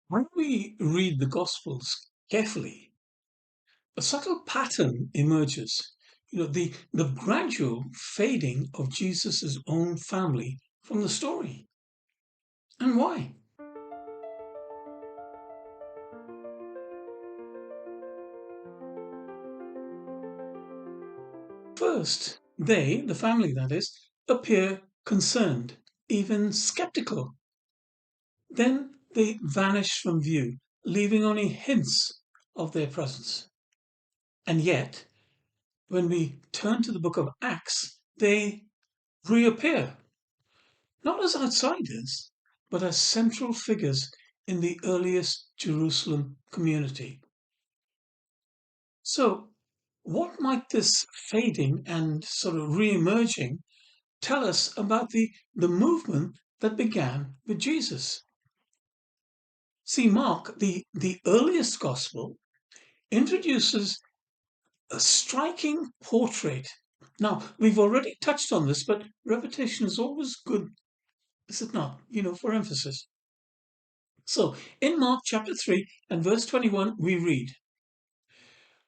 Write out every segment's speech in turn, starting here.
When we read the Gospels carefully, a subtle pattern emerges. The gradual fading of Jesus' own family from the story. And why? First, they, the family that is, appear concerned, even skeptical. Then they vanish from view, leaving only hints of their presence. And yet, when we turn to the book of Acts, they reappear, not as outsiders, but as central figures in the earliest Jerusalem community. So, what might this fading and sort of re-emerging tell us about the movement that began with Jesus? See, Mark, the earliest gospel, introduces a striking portrait. Now, we've already touched on this, but repetition is always good, is it not? For emphasis. So, in Mark chapter 3 and verse 21, we read,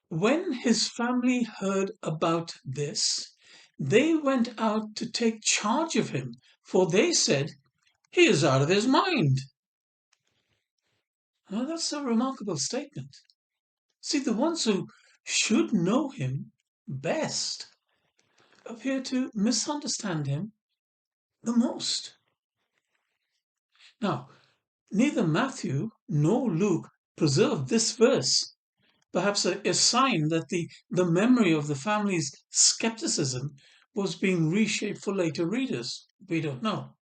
"When his family heard about this, they went out to take charge of him, for they said, 'He is out of his mind.'" Now, that's a remarkable statement. See, the ones who should know him best appear to misunderstand him the most. Now, neither Matthew nor Luke preserved this verse, perhaps a sign that the memory of the family's skepticism was being reshaped for later readers. We don't know.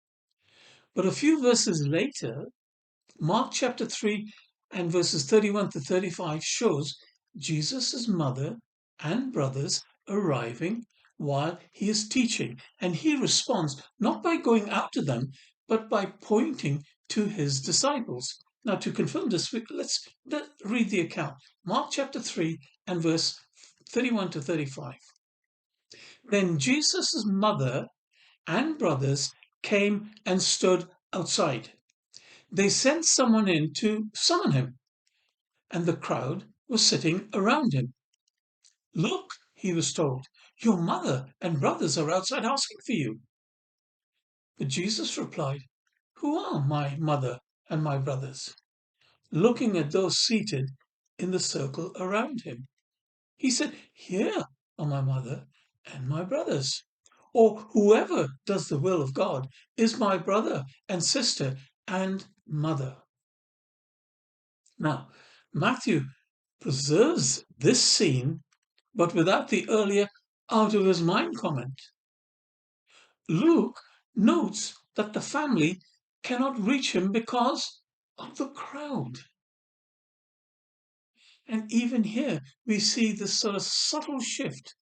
But a few verses later, Mark chapter 3 and verses 31 to 35 shows Jesus' mother and brothers arriving while he is teaching. And he responds not by going out to them, but by pointing to his disciples. Now, to confirm this, let's read the account. Mark chapter 3 and verse 31 to 35. "Then Jesus' mother and brothers came and stood outside. They sent someone in to summon him, and the crowd was sitting around him. 'Look,' he was told, 'your mother and brothers are outside asking for you.' But Jesus replied, 'Who are my mother and my brothers?' Looking at those seated in the circle around him, he said, 'Here are my mother and my brothers. Or whoever does the will of God is my brother and sister and mother.'" Now, Matthew preserves this scene, but without the earlier out of his mind comment. Luke notes that the family cannot reach him because of the crowd. And even here, we see this sort of subtle shift.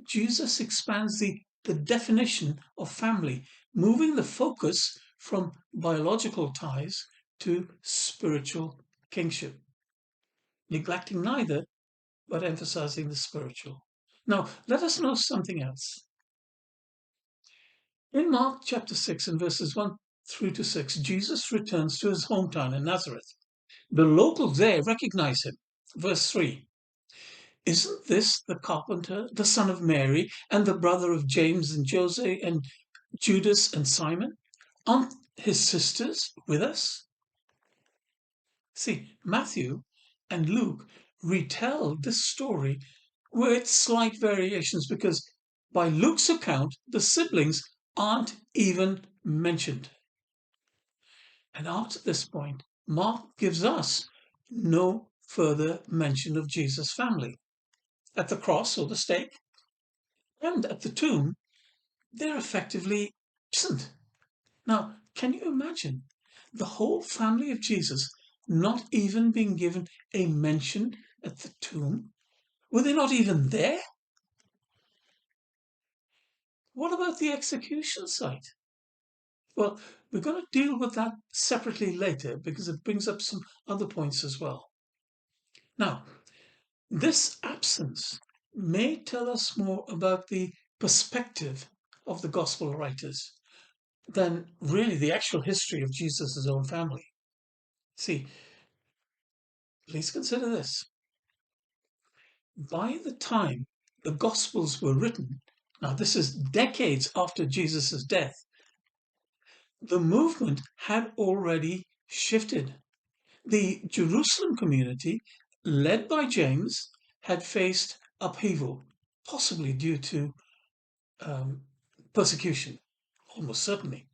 Jesus expands the definition of family, moving the focus from biological ties to spiritual kingship, neglecting neither, but emphasizing the spiritual. Now, let us know something else. In Mark chapter 6 and verses 1 through to 6, Jesus returns to his hometown in Nazareth. The locals there recognize him. Verse 3, "Isn't this the carpenter, the son of Mary, and the brother of James and Jose and Judas and Simon? Aren't his sisters with us?" See, Matthew and Luke retell this story with slight variations because by Luke's account, the siblings aren't even mentioned. And after this point, Mark gives us no further mention of Jesus' family. At the cross or the stake and at the tomb, they're effectively absent. Now, can you imagine the whole family of Jesus not even being given a mention at the tomb? Were they not even there? What about the execution site? Well, we're going to deal with that separately later because it brings up some other points as well. Now, this absence may tell us more about the perspective of the gospel writers than really the actual history of Jesus' own family. See, please consider this. By the time the Gospels were written, now this is decades after Jesus' death, the movement had already shifted. The Jerusalem community, led by James, had faced upheaval, possibly due to persecution, almost certainly.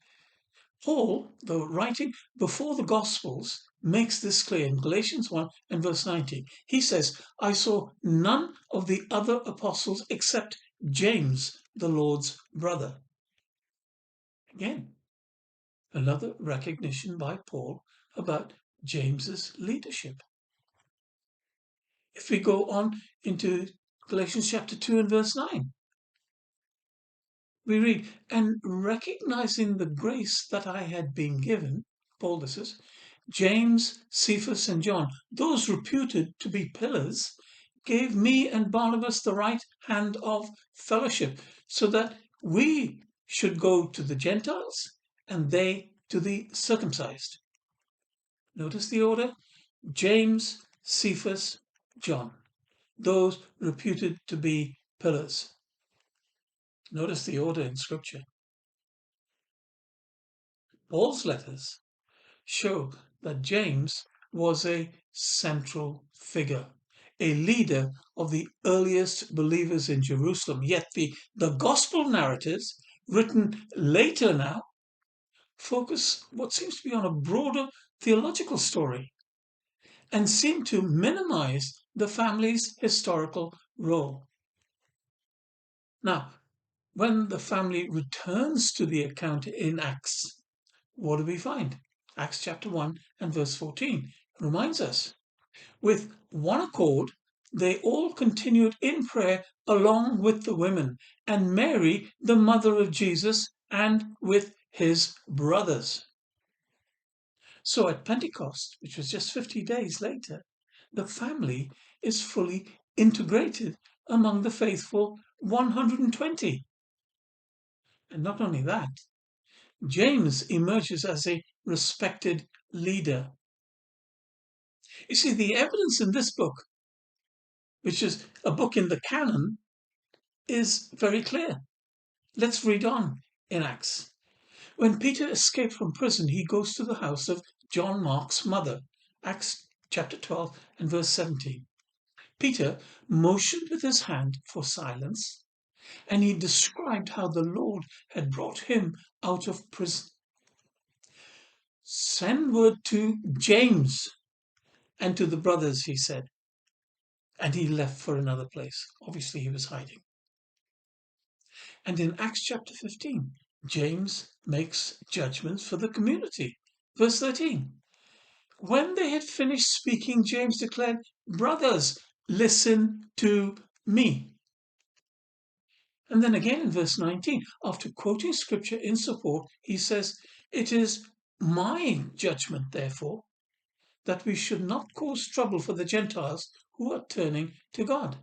Paul, though writing before the Gospels, makes this clear in Galatians 1 and verse 19. He says, I saw none of the other apostles except James, the Lord's brother. Again, another recognition by Paul about James's leadership. If we go on into Galatians chapter 2 and verse 9, we read, and recognizing the grace that I had been given, Paul this is, James, Cephas, and John, those reputed to be pillars, gave me and Barnabas the right hand of fellowship, so that we should go to the Gentiles and they to the circumcised. Notice the order: James, Cephas, John, those reputed to be pillars. Notice the order in Scripture. Paul's letters show that James was a central figure, a leader of the earliest believers in Jerusalem. Yet the gospel narratives, written later now, focus what seems to be on a broader theological story and seem to minimize the family's historical role. Now, when the family returns to the account in Acts, what do we find? Acts chapter 1 and verse 14 reminds us, with one accord, they all continued in prayer along with the women and Mary, the mother of Jesus, and with his brothers. So at Pentecost, which was just 50 days later, the family is fully integrated among the faithful 120. And not only that, James emerges as a respected leader. You see, the evidence in this book, which is a book in the canon, is very clear. Let's read on in Acts. When Peter escaped from prison, he goes to the house of John Mark's mother. Acts chapter 12 and verse 17. Peter motioned with his hand for silence, and he described how the Lord had brought him out of prison. Send word to James and to the brothers, he said. And he left for another place. Obviously, he was hiding. And in Acts chapter 15, James makes judgments for the community. Verse 13. When they had finished speaking, James declared, brothers, listen to me. And then again in verse 19, after quoting scripture in support, he says, it is my judgment, therefore, that we should not cause trouble for the Gentiles who are turning to God.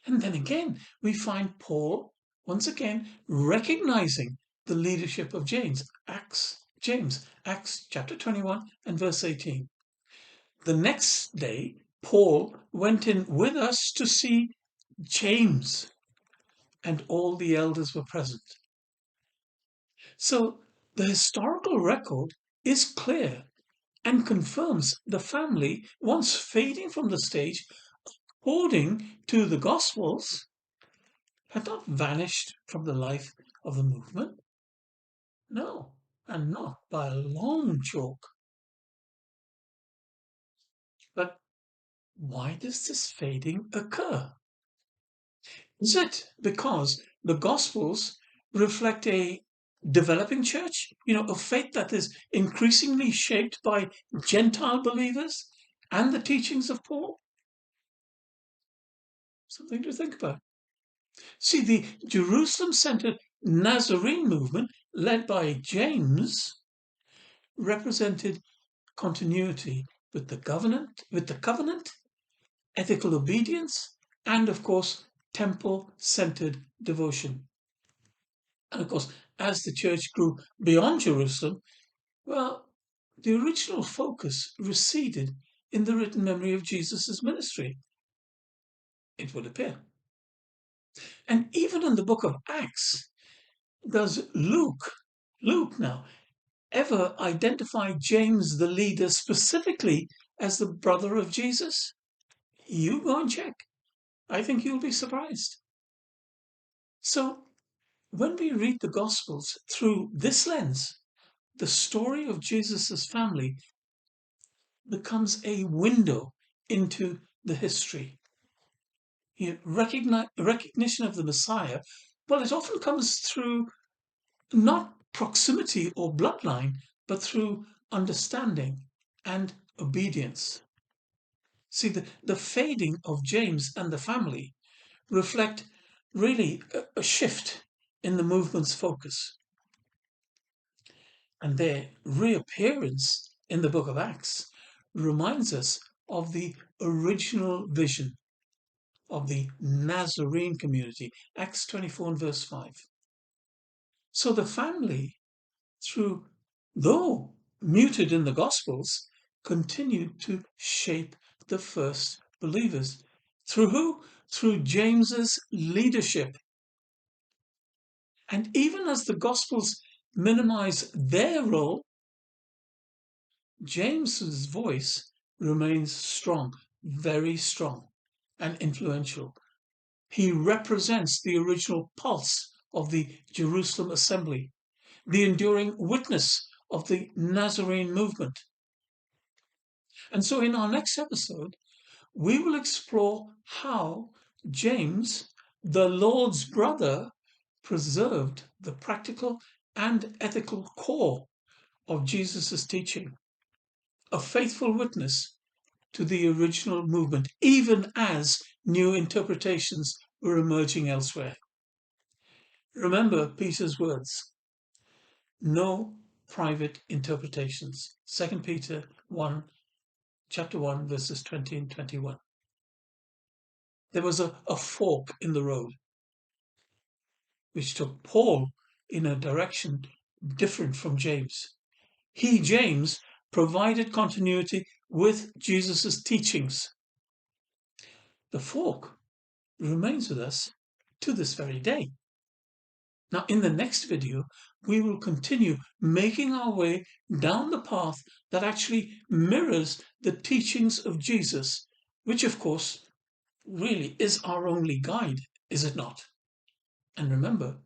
And then again, we find Paul, once again, recognizing the leadership of James. Acts chapter 21 and verse 18. The next day, Paul went in with us to see James, and all the elders were present. So the historical record is clear and confirms the family, once fading from the stage, according to the Gospels, had not vanished from the life of the movement. No, and not by a long chalk. But why does this fading occur? Is it because the Gospels reflect a developing church, a faith that is increasingly shaped by Gentile believers and the teachings of Paul? Something to think about. See, the Jerusalem-centered Nazarene movement, led by James, represented continuity with the covenant, ethical obedience, and of course, temple-centered devotion. And of course, as the church grew beyond Jerusalem, well, the original focus receded in the written memory of Jesus' ministry, it would appear. And even in the book of Acts, does Luke now, ever identify James the leader specifically as the brother of Jesus? You go and check. I think you'll be surprised. So, when we read the Gospels through this lens, the story of Jesus' family becomes a window into the history. Recognition of the Messiah, well, it often comes through not proximity or bloodline, but through understanding and obedience. See, the fading of James and the family reflect really a shift in the movement's focus. And their reappearance in the book of Acts reminds us of the original vision of the Nazarene community, Acts 24 and verse 5. So the family, though muted in the Gospels, continued to shape the first believers. Through who? Through James's leadership. And even as the Gospels minimize their role, James's voice remains strong, very strong and influential. He represents the original pulse of the Jerusalem assembly, the enduring witness of the Nazarene movement. And so in our next episode, we will explore how James, the Lord's brother, preserved the practical and ethical core of Jesus' teaching, a faithful witness to the original movement, even as new interpretations were emerging elsewhere. Remember Peter's words, no private interpretations. 2 Peter 1, chapter 1, verses 20 and 21. There was a fork in the road, which took Paul in a direction different from James. He, James, provided continuity with Jesus' teachings. The fork remains with us to this very day. Now, in the next video, we will continue making our way down the path that actually mirrors the teachings of Jesus, which, of course, really is our only guide, is it not? And remember,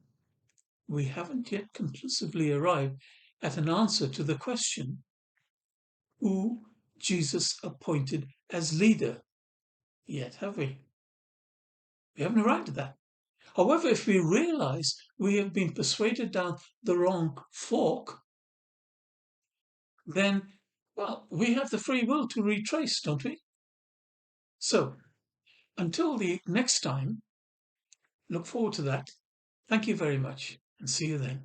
we haven't yet conclusively arrived at an answer to the question, who Jesus appointed as leader, yet, have we? We haven't arrived at that. However, if we realize we have been persuaded down the wrong fork, then, well, we have the free will to retrace, don't we? So, until the next time, look forward to that. Thank you very much, and see you then.